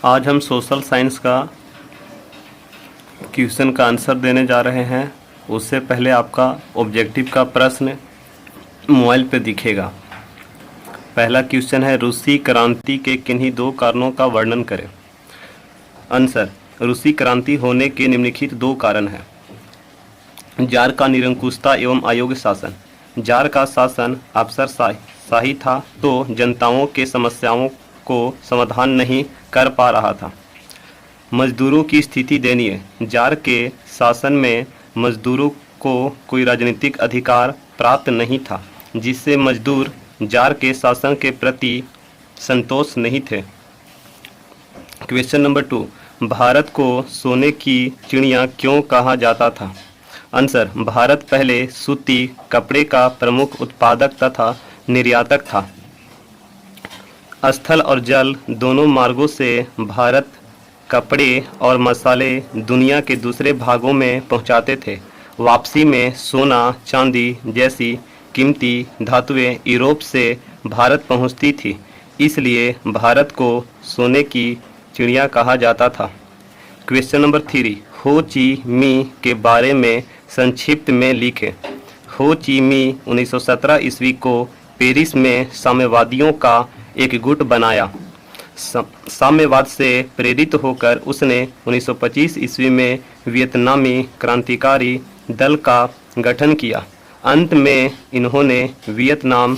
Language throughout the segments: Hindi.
आज हम सोशल साइंस का क्वेश्चन का आंसर देने जा रहे हैं। उससे पहले आपका ऑब्जेक्टिव का प्रश्न मोबाइल पे दिखेगा। पहला क्वेश्चन है, रूसी क्रांति के किन्हीं दो कारणों का वर्णन करें। आंसर, रूसी क्रांति होने के निम्नलिखित दो कारण हैं। जार का निरंकुशता एवं अयोग्य शासन। जार का शासन अफसरशाही था, तो जनताओं के समस्याओं को समाधान नहीं कर पा रहा था। मजदूरों की स्थिति दयनीय। जार के शासन में मजदूरों को कोई राजनीतिक अधिकार प्राप्त नहीं था, जिससे मजदूर जार के शासन के प्रति संतोष नहीं थे। क्वेश्चन नंबर 2, भारत को सोने की चिड़िया क्यों कहा जाता था। आंसर, भारत पहले सूती कपड़े का प्रमुख उत्पादक तथा निर्यातक था। स्थल और जल दोनों मार्गों से भारत कपड़े और मसाले दुनिया के दूसरे भागों में पहुंचाते थे। वापसी में सोना चांदी जैसी कीमती धातुएं यूरोप से भारत पहुंचती थी, इसलिए भारत को सोने की चिड़िया कहा जाता था। क्वेश्चन नंबर 3, हो ची मी के बारे में संक्षिप्त में लिखें। हो ची मी 1917 ईस्वी को पेरिस में साम्यवादियों का एक गुट बनाया। साम्यवाद से प्रेरित होकर उसने 1925 ईस्वी में वियतनामी क्रांतिकारी दल का गठन किया। अंत में इन्होंने वियतनाम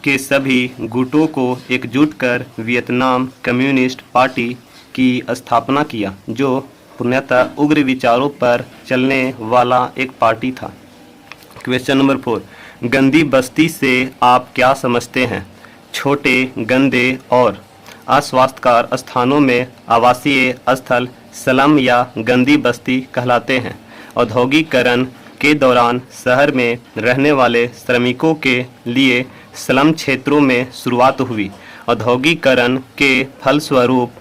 के सभी गुटों को एकजुट कर वियतनाम कम्युनिस्ट पार्टी की स्थापना किया, जो पूर्णतः उग्र विचारों पर चलने वाला एक पार्टी था। क्वेश्चन नंबर 4, गंदी बस्ती से आप क्या समझते हैं। छोटे, गंदे और अस्वास्थ्यकर स्थानों में आवासीय स्थल स्लम या गंदी बस्ती कहलाते हैं। औद्योगिकरण के दौरान शहर में रहने वाले श्रमिकों के लिए स्लम क्षेत्रों में शुरुआत हुई। औद्योगिकरण के फलस्वरूप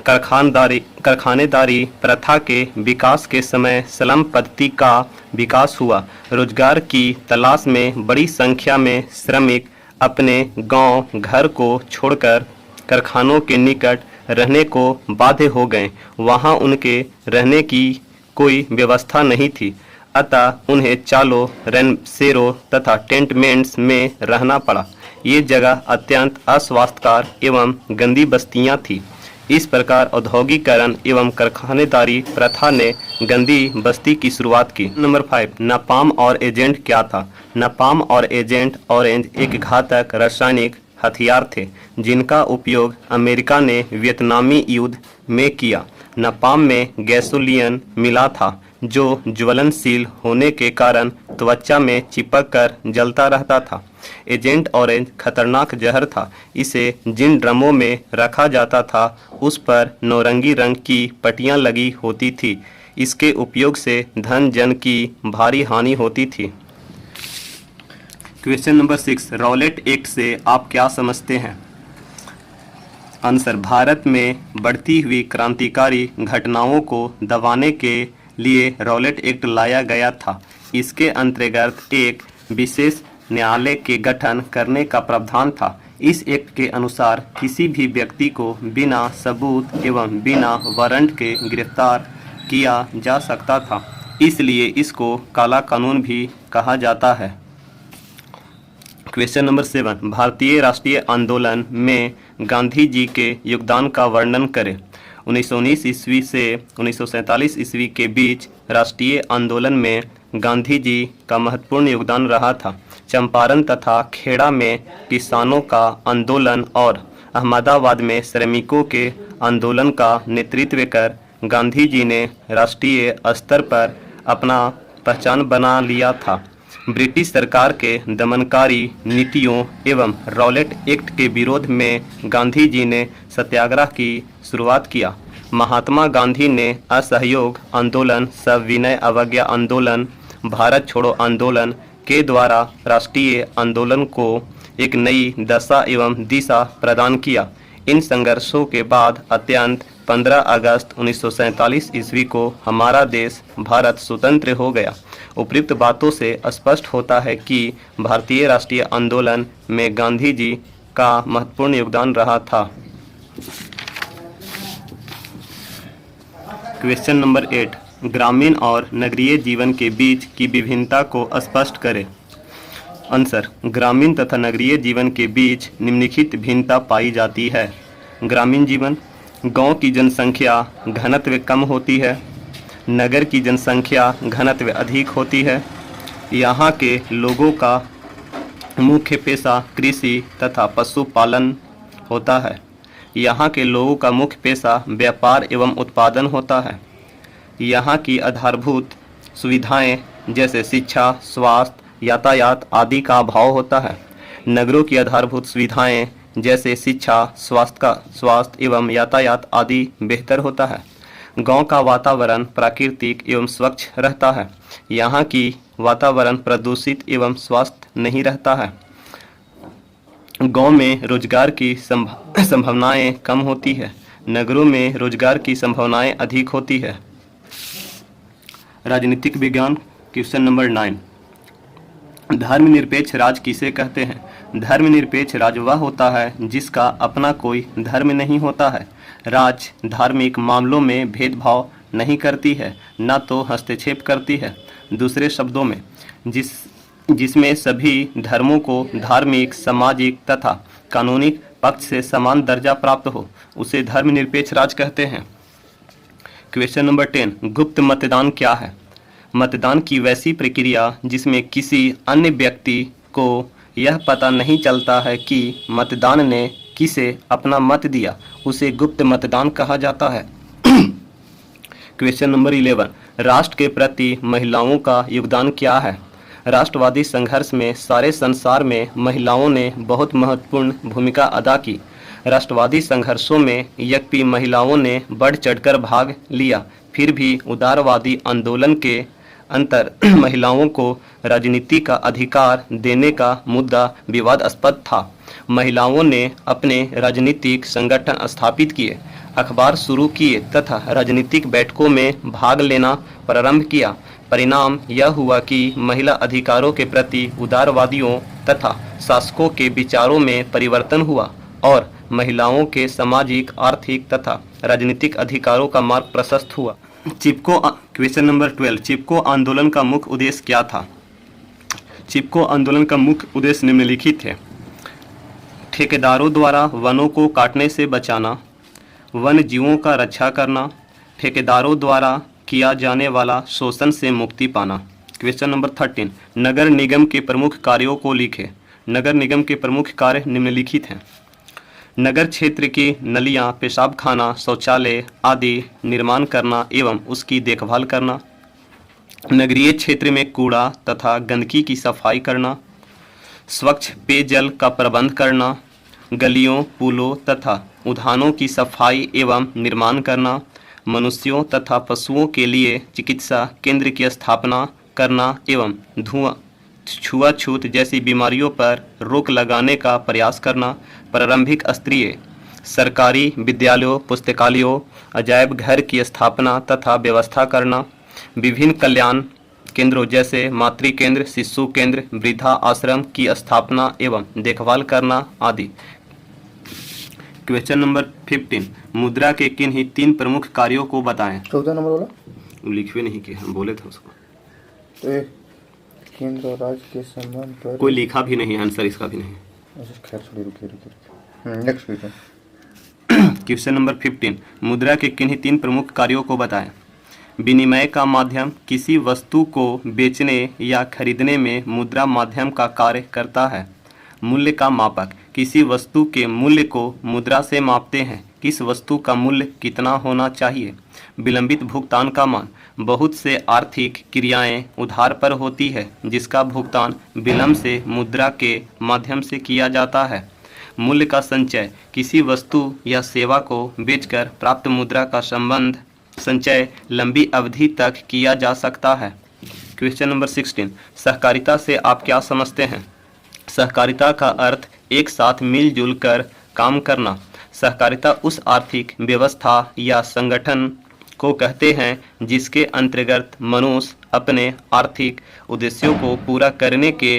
कारखानेदारी प्रथा के विकास के समय स्लम पद्धति का विकास हुआ। रोजगार की तलाश में बड़ी संख्या में श्रमिक अपने गांव घर को छोड़कर कारखानों के निकट रहने को बाध्य हो गए। वहां उनके रहने की कोई व्यवस्था नहीं थी, अतः उन्हें चालों, रेनसेरों तथा टेंटमेंट्स में रहना पड़ा। ये जगह अत्यंत अस्वास्थ्यकर एवं गंदी बस्तियां थी। इस प्रकार औद्योगिकरण एवं कारखानेदारी प्रथा ने गंदी बस्ती की शुरुआत की। नंबर 5, नापाम और एजेंट क्या था। नापाम और एजेंट ऑरेंज एक घातक रासायनिक हथियार थे, जिनका उपयोग अमेरिका ने वियतनामी युद्ध में किया। नापाम में गैसोलीन मिला था, जो ज्वलनशील होने के कारण त्वचा में चिपक कर जलता रहता था। एजेंट ऑरेंज खतरनाक जहर था। इसे जिन ड्रमों में रखा जाता था, उस पर नौरंगी रंग की पट्टियां लगी होती थी। इसके उपयोग से धन जन की भारी हानि होती थी। क्वेश्चन नंबर 6, रॉलेट एक्ट से आप क्या समझते हैं। आंसर, भारत में बढ़ती हुई क्रांतिकारी घटनाओं को दबाने के लिए रॉलेट एक्ट लाया गया था। इसके अंतर्गत एक विशेष न्यायालय के गठन करने का प्रावधान था। इस एक्ट के अनुसार किसी भी व्यक्ति को बिना सबूत एवं बिना वारंट के गिरफ्तार किया जा सकता था, इसलिए इसको काला कानून भी कहा जाता है। क्वेश्चन नंबर 7, भारतीय राष्ट्रीय आंदोलन में गांधी जी के योगदान का वर्णन करें। 1919 ईस्वी से 1947 ईस्वी के बीच राष्ट्रीय आंदोलन में गांधी जी का महत्वपूर्ण योगदान रहा था। चंपारण तथा खेड़ा में किसानों का आंदोलन और अहमदाबाद में श्रमिकों के आंदोलन का नेतृत्व कर गांधी जी ने राष्ट्रीय स्तर पर अपना पहचान बना लिया था। ब्रिटिश सरकार के दमनकारी नीतियों एवं रॉलेट एक्ट के विरोध में गांधी जी ने सत्याग्रह की शुरुआत किया। महात्मा गांधी ने असहयोग आंदोलन, सविनय अवज्ञा आंदोलन, भारत छोड़ो आंदोलन के द्वारा राष्ट्रीय आंदोलन को एक नई दशा एवं दिशा प्रदान किया। इन संघर्षों के बाद अत्यंत 15 अगस्त 1947 ईस्वी को हमारा देश भारत स्वतंत्र हो गया। उपयुक्त बातों से स्पष्ट होता है कि भारतीय राष्ट्रीय आंदोलन में गांधी जी का महत्वपूर्ण योगदान रहा था। क्वेश्चन नंबर 8, ग्रामीण और नगरीय जीवन के बीच की विभिन्नता को स्पष्ट करें। आंसर, ग्रामीण तथा नगरीय जीवन के बीच निम्नलिखित भिन्नता पाई जाती है। ग्रामीण जीवन, गांव की जनसंख्या घनत्व कम होती है, नगर की जनसंख्या घनत्व अधिक होती है। यहाँ के लोगों का मुख्य पेशा कृषि तथा पशुपालन होता है। यहाँ के लोगों का मुख्य पेशा व्यापार एवं उत्पादन होता है। यहाँ की आधारभूत सुविधाएं जैसे शिक्षा, स्वास्थ्य, यातायात आदि का अभाव होता है। नगरों की आधारभूत सुविधाएं जैसे शिक्षा, स्वास्थ्य एवं यातायात आदि बेहतर होता है। गांव का वातावरण प्राकृतिक एवं स्वच्छ रहता है। यहाँ की वातावरण प्रदूषित एवं स्वस्थ नहीं रहता है। गांव में रोजगार की संभावनाएं कम होती है, नगरों में रोजगार की संभावनाएं अधिक होती है। राजनीतिक विज्ञान, क्वेश्चन नंबर 9, धर्मनिरपेक्ष राज्य किसे कहते हैं? धर्मनिरपेक्ष राज्य वह होता है जिसका अपना कोई धर्म नहीं होता है। राज्य धार्मिक मामलों में भेदभाव नहीं करती है, न तो हस्तक्षेप करती है। दूसरे शब्दों में, जिसमें सभी धर्मों को धार्मिक, सामाजिक तथा कानूनी पक्ष से समान दर्जा प्राप्त हो, उसे धर्मनिरपेक्ष राज्य कहते हैं। क्वेश्चन नंबर 10, गुप्त मतदान क्या है? मतदान की वैसी प्रक्रिया जिसमें किसी अन्य व्यक्ति को यह पता नहीं चलता है कि मतदान ने किसे अपना मत दिया, उसे गुप्त मतदान कहा जाता है। क्वेश्चन नंबर 11, राष्ट्र के प्रति महिलाओं का योगदान क्या है? राष्ट्रवादी संघर्ष में सारे संसार में महिलाओं ने बहुत महत्वपूर्ण भूमिका अदा की। राष्ट्रवादी संघर्षों में यद्यपि महिलाओं ने बढ़ चढ़कर भाग लिया, फिर भी उदारवादी आंदोलन के अंतर महिलाओं को राजनीति का अधिकार देने का मुद्दा विवादास्पद था। महिलाओं ने अपने राजनीतिक संगठन स्थापित किए, अखबार शुरू किए तथा राजनीतिक बैठकों में भाग लेना प्रारंभ किया। परिणाम यह हुआ कि महिला अधिकारों के प्रति उदारवादियों तथा शासकों के विचारों में परिवर्तन हुआ और महिलाओं के सामाजिक, आर्थिक तथा राजनीतिक अधिकारों का मार्ग प्रशस्त हुआ। चिपको, क्वेश्चन नंबर 12, चिपको आंदोलन का मुख्य उद्देश्य क्या था? चिपको आंदोलन का मुख्य उद्देश्य निम्नलिखित है। ठेकेदारों द्वारा वनों को काटने से बचाना, वन जीवों का रक्षा करना, ठेकेदारों द्वारा किया जाने वाला शोषण से मुक्ति पाना। क्वेश्चन नंबर 13, नगर निगम के प्रमुख कार्यों को लिखें। नगर निगम के प्रमुख कार्य निम्नलिखित हैं। नगर क्षेत्र की नलियां, पेशाब खाना, शौचालय आदि निर्माण करना एवं उसकी देखभाल करना। नगरीय क्षेत्र में कूड़ा तथा गंदगी की सफाई करना। स्वच्छ पेयजल का प्रबंध करना। गलियों, पुलों तथा उद्यानों की सफाई एवं निर्माण करना। मनुष्यों तथा पशुओं के लिए चिकित्सा केंद्र की स्थापना करना एवं छुआछूत जैसी बीमारियों पर रोक लगाने का प्रयास करना। प्रारंभिक स्तरीय सरकारी विद्यालयों, पुस्तकालयों, अजायब घर की स्थापना तथा व्यवस्था करना। विभिन्न कल्याण केंद्रों जैसे मातृ केंद्र, शिशु केंद्र, वृद्धा आश्रम की स्थापना एवं देखभाल करना आदि। क्वेश्चन नंबर 15, मुद्रा के किन्हीं 3 प्रमुख कार्यों को बताएं। 14 नंबर बोला, लिखवे नहीं किए, हम बोले थे उसको। तो केंद्र और राज्य के संबंध पर कोई लिखा भी नहीं, आंसर इसका भी नहीं। खैर छोड़िए, रुकिए। Next question. क्वेश्चन नंबर 15, मुद्रा के किन्हीं 3 प्रमुख कार्यों को बताएं। विनिमय का माध्यम, किसी वस्तु को बेचने या खरीदने में मुद्रा माध्यम का कार्य करता है। मूल्य का मापक, किसी वस्तु के मूल्य को मुद्रा से मापते हैं। किस वस्तु का मूल्य कितना होना चाहिए। विलंबित भुगतान का मान, बहुत से आर्थिक क्रियाएं उधार पर होती है जिसका भुगतान विलंब से मुद्रा के माध्यम से किया जाता है। मूल्य का संचय, किसी वस्तु या सेवा को बेचकर प्राप्त मुद्रा का संचय लंबी अवधि तक किया जा सकता है। क्वेश्चन नंबर 16, सहकारिता से आप क्या समझते हैं। सहकारिता का अर्थ एक साथ मिलजुल कर काम करना। सहकारिता उस आर्थिक व्यवस्था या संगठन को कहते हैं जिसके अंतर्गत मनुष्य अपने आर्थिक उद्देश्यों को पूरा करने के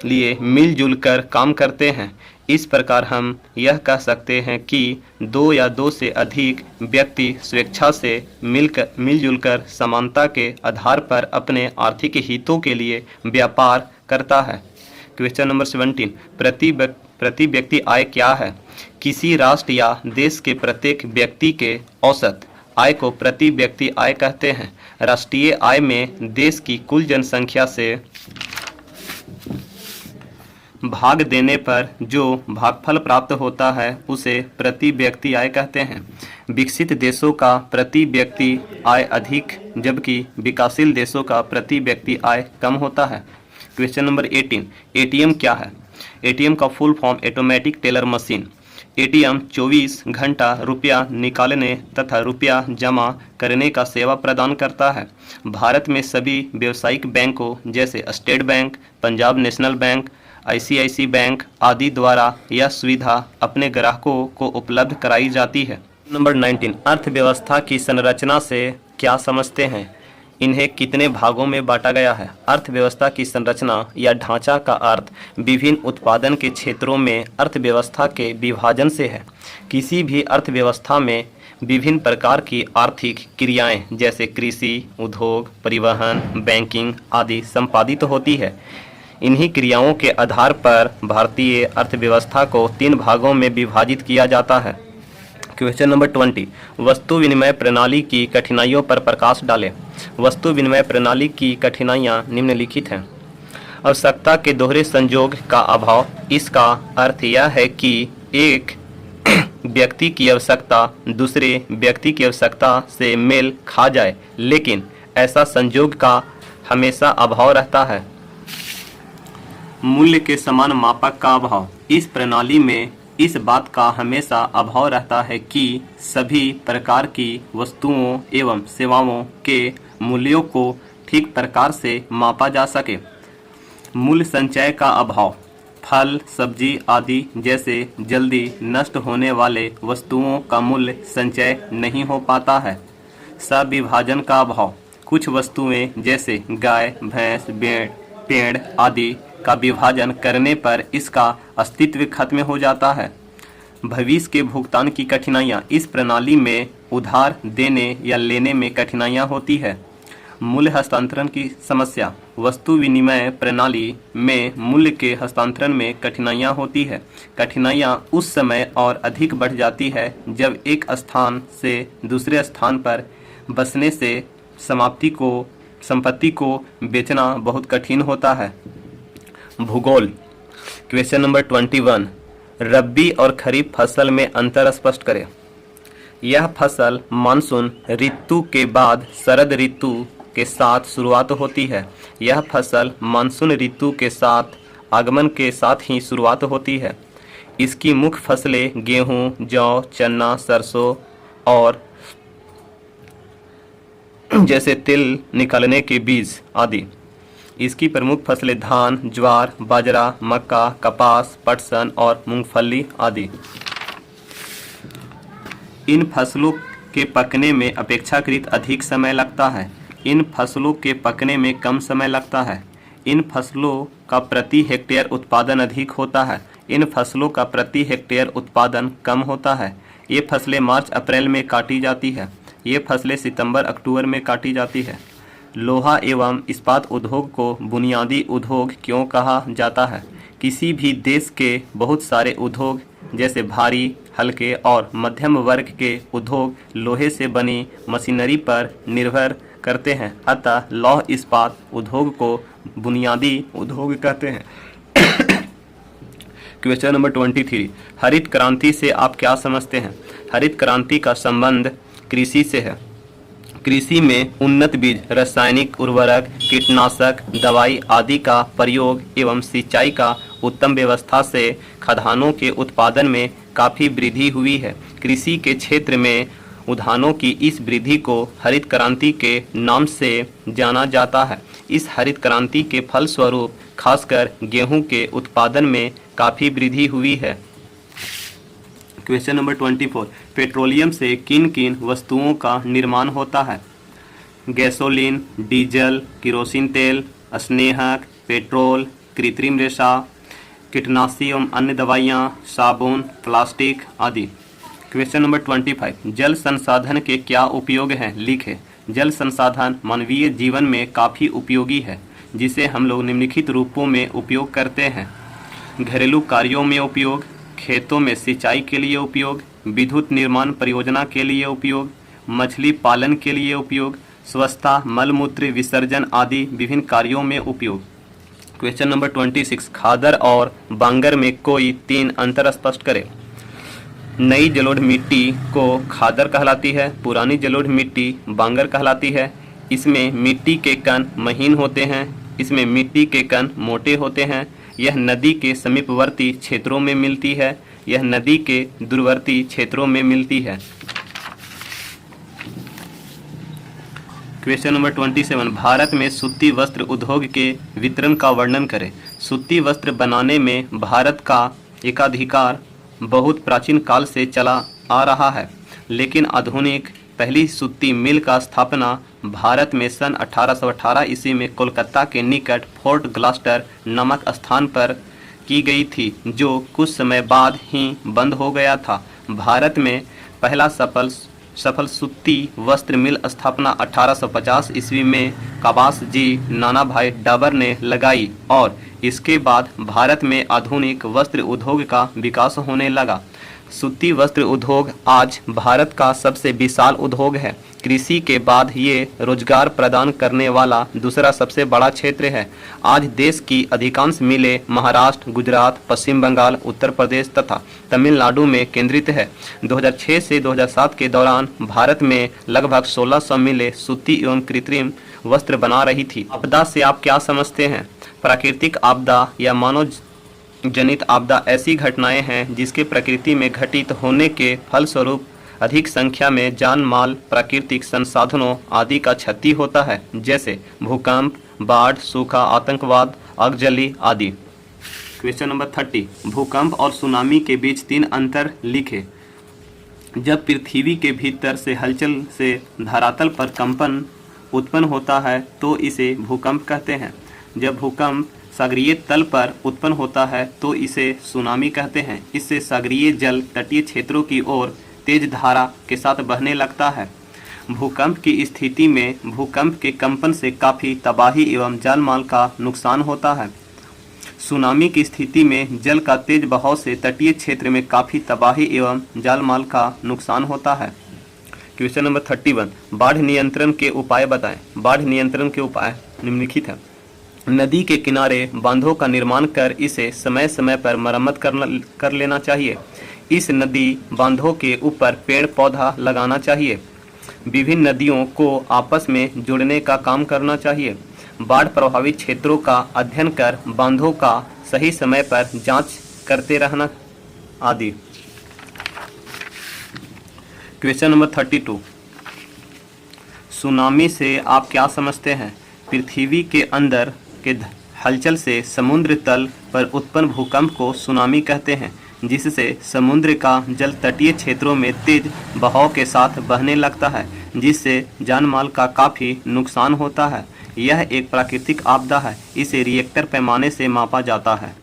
लिए मिलजुल कर काम करते हैं। इस प्रकार हम यह कह सकते हैं कि दो या दो से अधिक व्यक्ति स्वेच्छा से मिलजुल कर समानता के आधार पर अपने आर्थिक हितों के लिए व्यापार करता है। क्वेश्चन नंबर 17, प्रति व्यक्ति आय क्या है? किसी राष्ट्र या देश के प्रत्येक व्यक्ति के औसत आय को प्रति व्यक्ति आय कहते हैं। राष्ट्रीय आय में देश की कुल जनसंख्या से भाग देने पर जो भागफल प्राप्त होता है उसे प्रति व्यक्ति आय कहते हैं। विकसित देशों का प्रति व्यक्ति आय अधिक जबकि विकासशील देशों का प्रति व्यक्ति आय कम होता है। क्वेश्चन नंबर 18, एटीएम क्या है? एटीएम का full form automatic teller machine. ATM 24 घंटा रुपया निकालने तथा रुपया जमा करने का सेवा प्रदान करता है। भारत में सभी व्यावसायिक बैंकों जैसे state bank, Punjab national bank, ICICI bank आदि द्वारा यह सुविधा अपने ग्राहकों को उपलब्ध कराई जाती है। नंबर 19, अर्थव्यवस्था की संरचना से क्या समझते हैं? इन्हें कितने भागों में बांटा गया है? अर्थव्यवस्था की संरचना या ढांचा का अर्थ विभिन्न उत्पादन के क्षेत्रों में अर्थव्यवस्था के विभाजन से है। किसी भी अर्थव्यवस्था में विभिन्न प्रकार की आर्थिक क्रियाएं जैसे कृषि, उद्योग, परिवहन, बैंकिंग आदि संपादित होती है। इन्हीं क्रियाओं के आधार पर भारतीय अर्थव्यवस्था को 3 भागों में विभाजित किया जाता है। क्वेश्चन नंबर 20, वस्तु विनिमय प्रणाली की कठिनाइयों पर प्रकाश डालें। वस्तु विनिमय प्रणाली की कठिनाइयाँ निम्नलिखित हैं। आवश्यकता के दोहरे संयोग का अभाव। इसका अर्थ यह है कि एक व्यक्ति की आवश्यकता दूसरे व्यक्ति की आवश्यकता से मेल खा जाए, लेकिन ऐसा संयोग का हमेशा अभाव रहता है। मूल्य के समान मापक का अभाव। इस प्रणाली में इस बात का हमेशा अभाव रहता है कि सभी प्रकार की वस्तुओं एवं सेवाओं के मूल्यों को ठीक प्रकार से मापा जा सके। मूल्य संचय का अभाव। फल, सब्जी आदि जैसे जल्दी नष्ट होने वाले वस्तुओं का मूल्य संचय नहीं हो पाता है। सविभाजन का अभाव। कुछ वस्तुएं जैसे गाय, भैंस, पेड़ आदि का विभाजन करने पर इसका अस्तित्व खत्म हो जाता है। भविष्य के भुगतान की कठिनाइयाँ। इस प्रणाली में उधार देने या लेने में कठिनाइयाँ होती है। मूल्य हस्तांतरण की समस्या। वस्तु विनिमय प्रणाली में मूल्य के हस्तांतरण में कठिनाइयाँ होती है। कठिनाइयाँ उस समय और अधिक बढ़ जाती है जब एक स्थान से दूसरे स्थान पर बसने से संपत्ति को बेचना बहुत कठिन होता है। भूगोल। क्वेश्चन नंबर 21, रबी और खरीफ फसल में अंतर स्पष्ट करें। यह फसल मानसून ऋतु के बाद शरद ऋतु के साथ शुरुआत होती है। यह फसल मानसून ऋतु के साथ आगमन के साथ ही शुरुआत होती है। इसकी मुख्य फसलें गेहूं, जौ, चना, सरसों और जैसे तिल निकालने के बीज आदि। इसकी प्रमुख फसलें धान, ज्वार, बाजरा, मक्का, कपास, पटसन और मूंगफली आदि। इन फसलों के पकने में अपेक्षाकृत अधिक समय लगता है। इन फसलों के पकने में कम समय लगता है। इन फसलों का प्रति हेक्टेयर उत्पादन अधिक होता है। इन फसलों का प्रति हेक्टेयर उत्पादन कम होता है। ये फसलें मार्च अप्रैल में काटी जाती है। ये फसलें सितंबर अक्टूबर में काटी जाती है। लोहा एवं इस्पात उद्योग को बुनियादी उद्योग क्यों कहा जाता है? किसी भी देश के बहुत सारे उद्योग जैसे भारी, हल्के और मध्यम वर्ग के उद्योग लोहे से बनी मशीनरी पर निर्भर करते हैं, अतः लौह इस्पात उद्योग को बुनियादी उद्योग कहते हैं। क्वेश्चन नंबर 23, हरित क्रांति से आप क्या समझते हैं? हरित क्रांति का संबंध कृषि से है। कृषि में उन्नत बीज, रासायनिक उर्वरक, कीटनाशक, दवाई आदि का प्रयोग एवं सिंचाई का उत्तम व्यवस्था से खाद्यान्नों के उत्पादन में काफ़ी वृद्धि हुई है। कृषि के क्षेत्र में उद्यानों की इस वृद्धि को हरित क्रांति के नाम से जाना जाता है। इस हरित क्रांति के फलस्वरूप खासकर गेहूं के उत्पादन में काफ़ी वृद्धि हुई है। क्वेश्चन नंबर 24, पेट्रोलियम से किन किन वस्तुओं का निर्माण होता है? गैसोलीन, डीजल, केरोसिन तेल, स्नेहक, पेट्रोल, कृत्रिम रेशा, कीटनाशी एवं अन्य दवाइयाँ, साबुन, प्लास्टिक आदि। क्वेश्चन नंबर 25, जल संसाधन के क्या उपयोग हैं, लिखें। जल संसाधन मानवीय जीवन में काफ़ी उपयोगी है, जिसे हम लोग निम्नलिखित रूपों में उपयोग करते हैं। घरेलू कार्यों में उपयोग, खेतों में सिंचाई के लिए उपयोग, विद्युत निर्माण परियोजना के लिए उपयोग, मछली पालन के लिए उपयोग, स्वच्छता, मलमूत्र विसर्जन आदि विभिन्न कार्यों में उपयोग। क्वेश्चन नंबर 26, खादर और बांगर में कोई 3 अंतर स्पष्ट करें। नई जलोढ़ मिट्टी को खादर कहलाती है, पुरानी जलोढ़ मिट्टी बांगर कहलाती है। इसमें मिट्टी के कण महीन होते हैं, इसमें मिट्टी के कण मोटे होते हैं। यह नदी के समीपवर्ती क्षेत्रों में मिलती है, यह नदी के दूरवर्ती क्षेत्रों में मिलती है। क्वेश्चन नंबर 27, भारत में सूती वस्त्र उद्योग के वितरण का वर्णन करें। सूती वस्त्र बनाने में भारत का एकाधिकार बहुत प्राचीन काल से चला आ रहा है, लेकिन आधुनिक पहली सूती मिल का स्थापना भारत में सन 1818 ईस्वी में कोलकाता के निकट फोर्ट ग्लास्टर नामक स्थान पर की गई थी, जो कुछ समय बाद ही बंद हो गया था। भारत में पहला सफल सूती वस्त्र मिल स्थापना 1850 ईस्वी में काबास जी नानाभाई डाबर ने लगाई और इसके बाद भारत में आधुनिक वस्त्र उद्योग का विकास होने लगा। सूती वस्त्र उद्योग आज भारत का सबसे विशाल उद्योग है। कृषि के बाद ये रोजगार प्रदान करने वाला दूसरा सबसे बड़ा क्षेत्र है। आज देश की अधिकांश मिलें महाराष्ट्र, गुजरात, पश्चिम बंगाल, उत्तर प्रदेश तथा तमिलनाडु में केंद्रित है। 2006 से 2007 के दौरान भारत में लगभग 1600 मिलें सूती एवं कृत्रिम वस्त्र बना रही थी। आपदा से आप क्या समझते हैं? प्राकृतिक आपदा या मानव जनित आपदा ऐसी घटनाएं हैं जिसके प्रकृति में घटित होने के फलस्वरूप अधिक संख्या में जान माल, प्राकृतिक संसाधनों आदि का क्षति होता है, जैसे भूकंप, बाढ़, सूखा, आतंकवाद, आगजनी आदि। क्वेश्चन नंबर 30, भूकंप और सुनामी के बीच 3 अंतर लिखें। जब पृथ्वी के भीतर से हलचल से धरातल पर कंपन उत्पन्न होता है तो इसे भूकंप कहते हैं। जब भूकंप सागरीय तल पर उत्पन्न होता है तो इसे सुनामी कहते हैं। इससे सागरीय जल तटीय क्षेत्रों की ओर तेज धारा के साथ बहने लगता है। भूकंप की स्थिति में भूकंप के कंपन से काफ़ी तबाही एवं जान माल का नुकसान होता है। सुनामी की स्थिति में जल का तेज बहाव से तटीय क्षेत्र में काफ़ी तबाही एवं जान माल का नुकसान होता है। क्वेश्चन नंबर 31, बाढ़ नियंत्रण के उपाय बताएं। बाढ़ नियंत्रण के उपाय निम्नलिखित हैं। नदी के किनारे बांधों का निर्माण कर इसे समय समय पर मरम्मत कर लेना चाहिए। इस नदी बांधों के ऊपर पेड़ पौधा लगाना चाहिए। विभिन्न नदियों को आपस में जोड़ने का काम करना चाहिए। बाढ़ प्रभावित क्षेत्रों का अध्ययन कर बांधों का सही समय पर जांच करते रहना आदि। क्वेश्चन नंबर 32, सुनामी से आप क्या समझते हैं? पृथ्वी के अंदर के हलचल से समुद्र तल पर उत्पन्न भूकंप को सुनामी कहते हैं, जिससे समुद्र का जल तटीय क्षेत्रों में तेज बहाव के साथ बहने लगता है, जिससे जान माल का काफ़ी नुकसान होता है। यह एक प्राकृतिक आपदा है। इसे रिएक्टर पैमाने से मापा जाता है।